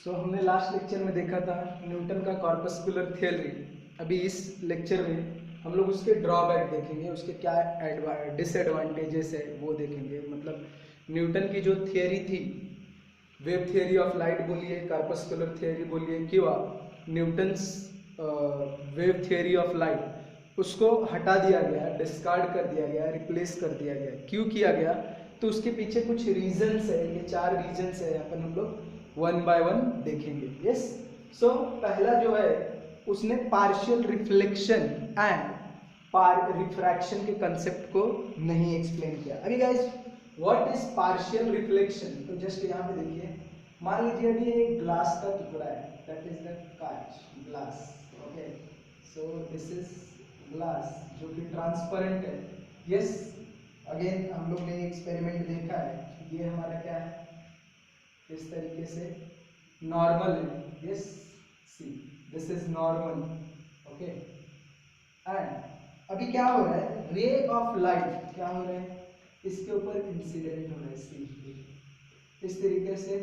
हमने last lecture में देखा था न्यूटन का कॉर्पस्कुलर थ्योरी। अभी इस लेक्चर में हम लोग उसके ड्रॉबैक देखेंगे, उसके क्या डिसएडवांटेजेस है वो देखेंगे। मतलब न्यूटन की जो थियोरी थी, वेव थियोरी ऑफ लाइट बोलिए, कॉर्पस्कुलर थियोरी बोलिए, क्यों Newton's wave theory of light, उसको हटा दिया गया, डिस्कार्ड कर दिया गया, रिप्लेस कर दिया गया। क्यों किया गया? तो उसके पीछे कुछ रीजंस है। ये 4 रीजंस है, यहाँ पर हम लोग वन बाय वन देखेंगे। यस। सो पहला जो है, उसने पार्शियल रिफ्लेक्शन एंड रिफ्रैक्शन के कंसेप्ट को नहीं एक्सप्लेन किया। अभी guys, what is partial reflection? तो जस्ट यहाँ पे देखिए, मान लीजिए अभी एक ग्लास का टुकड़ा है, दैट इज द कांच, glass. Okay, so this is glass जो कि ट्रांसपेरेंट है। यस, अगेन हम लोग ने एक्सपेरिमेंट देखा है, ये हमारा क्या है, इस तरीके से नॉर्मल है। Yes, see this is normal. Okay, and अभी क्या हो रहा है, रे ऑफ लाइट क्या हो रहा है, इसके ऊपर इंसिडेंट हो रहा है, सी इस तरीके से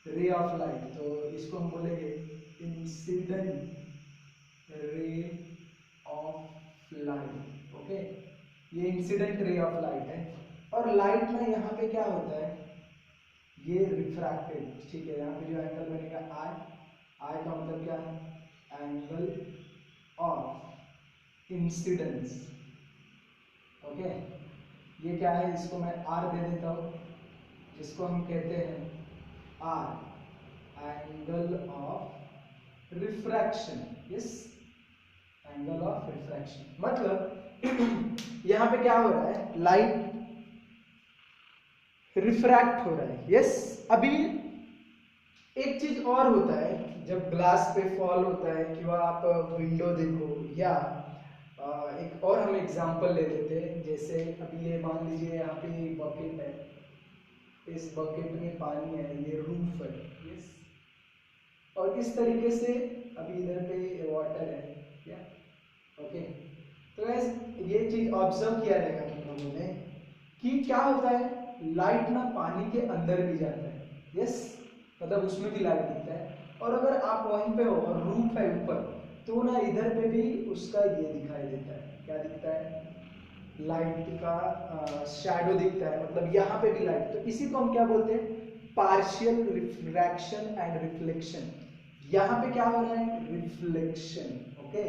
रे ऑफ लाइट। तो इसको हम बोलेंगे incident ray of light. Okay, ये इंसिडेंट रे ऑफ लाइट है। और लाइट में यहाँ पे क्या होता है, ये रिफ्रैक्टेड। ठीक है, यहाँ पे जो एंगल बनेगा आई, आई का मतलब क्या है, एंगल ऑफ इंसिडेंस। ओके, ये क्या है, इसको मैं आर दे देता हूँ, जिसको हम कहते हैं R, angle of refraction. Yes, angle of refraction. मतलब यहाँ पे क्या हो रहा है, लाइट रिफ्रैक्ट हो रहा है। यस। अभी एक चीज और होता है, जब ग्लास पे फॉल होता है, कि वह आप विंडो देखो, या एक और हम एग्जांपल ले लेते हैं। जैसे अभी ये मान लीजिए यहाँ पे बकेट है, इस बकेट में पानी है, ये रूफ है। यस, और इस तरीके से अभी इधर पे वाटर है, या ओके। तो गाइस, ये चीज ऑब्जर्व किया रहेगा तुम लोगों ने कि क्या होता है, लाइट ना पानी के अंदर भी जाता है। यस, मतलब उसमें भी लाइट दिखता है। और अगर आप वहीं पे हो और रूफ है ऊपर, तो ना इधर पे भी उसका ये दिखाई देता है, क्या दिखता है, लाइट का शैडो दिखता है। मतलब यहाँ पे भी लाइट। तो इसी को हम क्या बोलते हैं, पार्शियल रिफ्रैक्शन एंड रिफ्लेक्शन। यहाँ पे क्या हो रहा है, रिफ्लेक्शन। ओके,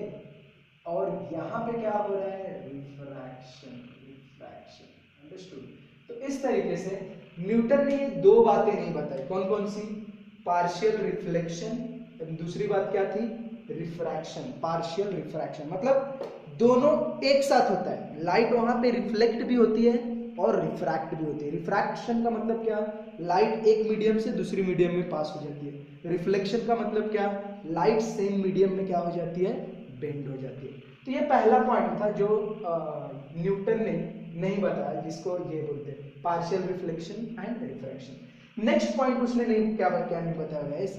और यहाँ पे क्या हो रहा है, रिफ्रैक्शन। Refraction, understood? तो इस तरीके से न्यूटन ने ये 2 बातें नहीं बताई। कौन कौन सी? पार्शियल रिफ्लेक्शन, दूसरी बात क्या थी, रिफ्रैक्शन। पार्शियल रिफ्रैक्शन मतलब दोनों एक साथ होता है। लाइट वहां पे रिफ्लेक्ट भी होती है और रिफ्रैक्ट भी होती है। रिफ्रैक्शन का मतलब क्या, लाइट एक मीडियम से दूसरी मीडियम में पास हो जाती है। रिफ्लेक्शन का मतलब क्या, लाइट सेम मीडियम में क्या हो जाती है, बेंड हो जाती है। तो ये पहला पॉइंट था जो न्यूटन ने नहीं बताया, जिसको ये बोलते हैं partial reflection and refraction. Next point उसने नहीं क्या नहीं बताया guys,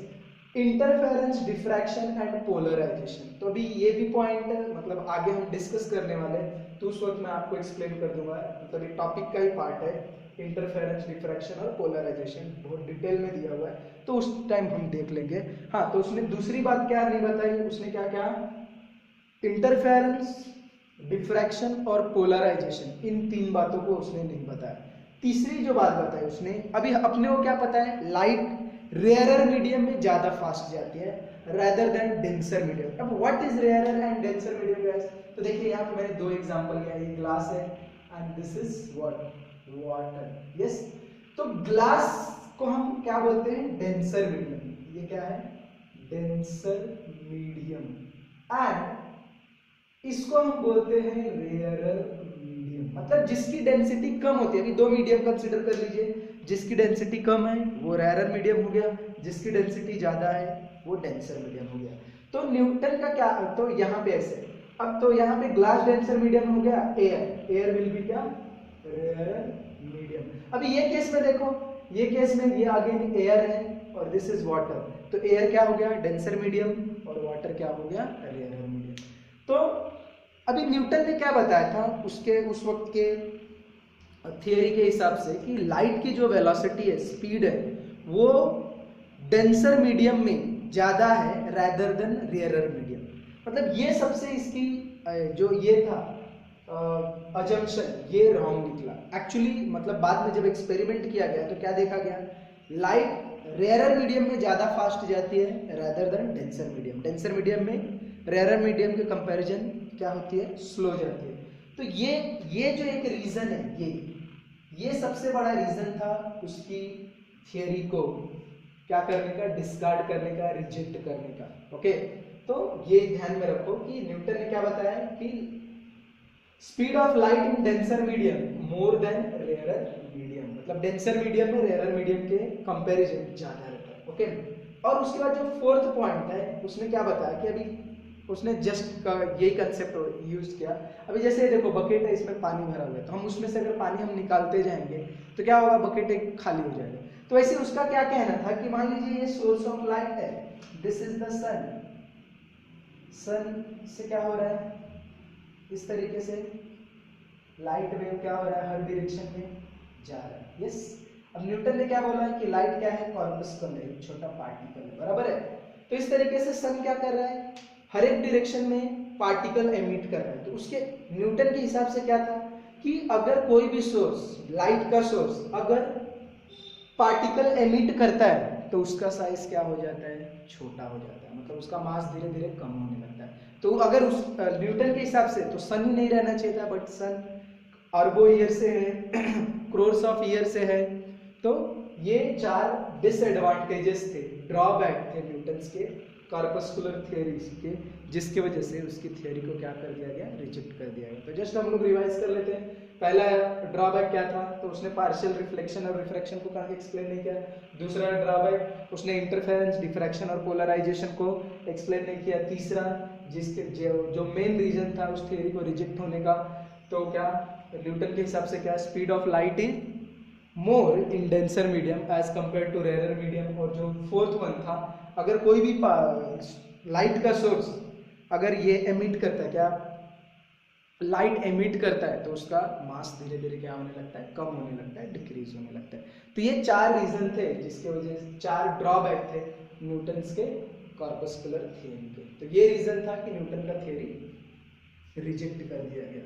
interference, diffraction and polarisation. तो अभी ये भी पॉइंट मतलब आगे हम डिस्कस करने वाले हैं, तो उस वक्त मैं आपको एक्सप्लेन कर दूंगा। मतलब ये टॉपिक का ही पार्ट है, इंटरफेरेंस, डिफ्रैक्शन और पोलराइजेशन बहुत डिटेल में दिया हुआ है, तो उस टाइम हम देख लेंगे। हाँ, तो उसने दूसरी बात क्या नहीं बताई, उसने क्या क्या, इंटरफेरेंस, डिफ्रैक्शन और पोलराइजेशन, इन 3 बातों को उसने नहीं बताया। तीसरी जो बात बताई उसने, अभी अपने को क्या पता है, लाइट रेयरर मीडियम में ज्यादा फास्ट जाती है rather than डेंसर मीडियम। अब what is rarer and denser medium guys? तो देखिए यहाँ पे मैंने 2 एग्जांपल लिया, ये ग्लास है and this is what, water. Yes, तो ग्लास को हम क्या बोलते हैं, डेंसर मीडियम। ये क्या है, डेंसर मीडियम। एंड इसको हम बोलते हैं रेयरर मीडियम, मतलब जिसकी डेंसिटी कम होती है। अभी 2 मीडियम कंसीडर कर लीजिए, जिसकी डेंसिटी कम है वो रेयरर मीडियम हो गया, जिसकी डेंसिटी ज्यादा है वो डेंसर मीडियम हो गया। तो न्यूटन का क्या, तो यहाँ पे ऐसे, अब तो यहाँ पे ग्लास डेंसर मीडियम हो गया, एयर, एयर विल बी क्या, रेयरर मीडियम। अभी ये केस में देखो, ये केस में ये आगे एयर है और दिस इज वाटर, तो एयर क्या हो गया, डेंसर मीडियम, और वाटर क्या हो गया, रेयरर मीडियम। तो अभी न्यूटन ने क्या बताया था उसके उस वक्त के थियरी के हिसाब से कि लाइट की जो वेलोसिटी है, स्पीड है, वो डेंसर मीडियम में ज़्यादा है रैदर देन रेयरर मीडियम। मतलब ये सबसे इसकी जो ये था अजम्पशन, ये रॉन्ग निकला एक्चुअली। मतलब बाद में जब एक्सपेरिमेंट किया गया तो क्या देखा गया, लाइट रेयरर मीडियम में ज़्यादा फास्ट जाती है rather than denser medium. Denser medium में रेयरर मीडियम के कंपैरिजन क्या होती है, स्लो जाती है। तो ये जो एक रीज़न है, ये सबसे बड़ा रीज़न था उसकी थियरी को क्या करने का, डिस्कार्ड करने का, रिजेक्ट करने का। ओके, तो ये ध्यान में रखो कि न्यूटन ने क्या बताया कि speed of light in denser medium more than rarer medium, मतलब डेंसर मीडियम में रेयरर मीडियम के कंपैरिजन ज्यादा रहता है। ओके, और उसके बाद जो फोर्थ पॉइंट है उसने क्या बताया कि अभी उसने जस्ट यही कंसेप्ट यूज किया। अभी जैसे देखो बकेट है, इसमें पानी भरा हुआ है, तो हम उसमें से अगर पानी हम निकालते जाएंगे तो क्या होगा, बकेट एक खाली हो जाएगा। तो ऐसे उसका क्या कहना था कि मान लीजिए ये सोर्स ऑफ लाइट है, दिस इज द सन, सन से क्या हो रहा है, इस तरीके से लाइट वेव क्या हो रहा है, हर डायरेक्शन में जा रहा है। यस, अब न्यूटन ने क्या बोला है कि लाइट क्या है, कॉर्पस्कल है, एक छोटा पार्टिकल है, बराबर है। तो इस तरीके से सन क्या कर रहा है, हर एक डायरेक्शन में पार्टिकल एमिट कर रहा है। तो उसके न्यूटन के हिसाब से क्या था कि अगर कोई भी सोर्स, लाइट का सोर्स अगर पार्टिकल एमिट करता है तो उसका साइज क्या हो जाता है, छोटा हो जाता है, मतलब उसका मास धीरे धीरे कम होने लगता है। तो अगर उस न्यूटन के हिसाब से तो सन ही नहीं रहना चाहिए था, बट सन अरबों ईयर से है क्रोर्स ऑफ ईयर से है। तो ये 4 डिसएडवांटेजेस थे, ड्रॉबैक थे न्यूटन्स के कॉर्पस्कुलर थ्योरीज के, जिसकी वजह से उसकी थ्योरी को क्या कर दिया गया, रिजेक्ट कर दिया गया। तो जस्ट हम लोग रिवाइज कर लेते हैं। पहला ड्रॉबैक क्या था, तो उसने पार्शियल रिफ्लेक्शन और रिफ्रैक्शन को कहाँ एक्सप्लेन नहीं किया। दूसरा ड्रॉबैक, उसने इंटरफेरेंस, डिफ्रैक्शन और पोलराइजेशन को एक्सप्लेन नहीं किया। तीसरा, जिसके जो मेन रीजन था उस थ्योरी को रिजेक्ट होने का, तो क्या न्यूटन के हिसाब से क्या, speed of light is more in denser medium as compare to rarer medium. और जो फोर्थ वन था, अगर कोई भी लाइट का सोर्स अगर ये एमिट करता है, क्या लाइट एमिट करता है, तो उसका मास धीरे धीरे क्या होने लगता है, कम होने लगता है, डिक्रीज होने लगता है। तो ये 4 रीजन थे जिसके वजह से 4 ड्रॉबैक थे न्यूटन्स के कॉर्पस्कुलर थ्योरी के। तो ये रीजन था कि न्यूटन का थ्योरी रिजेक्ट कर दिया गया।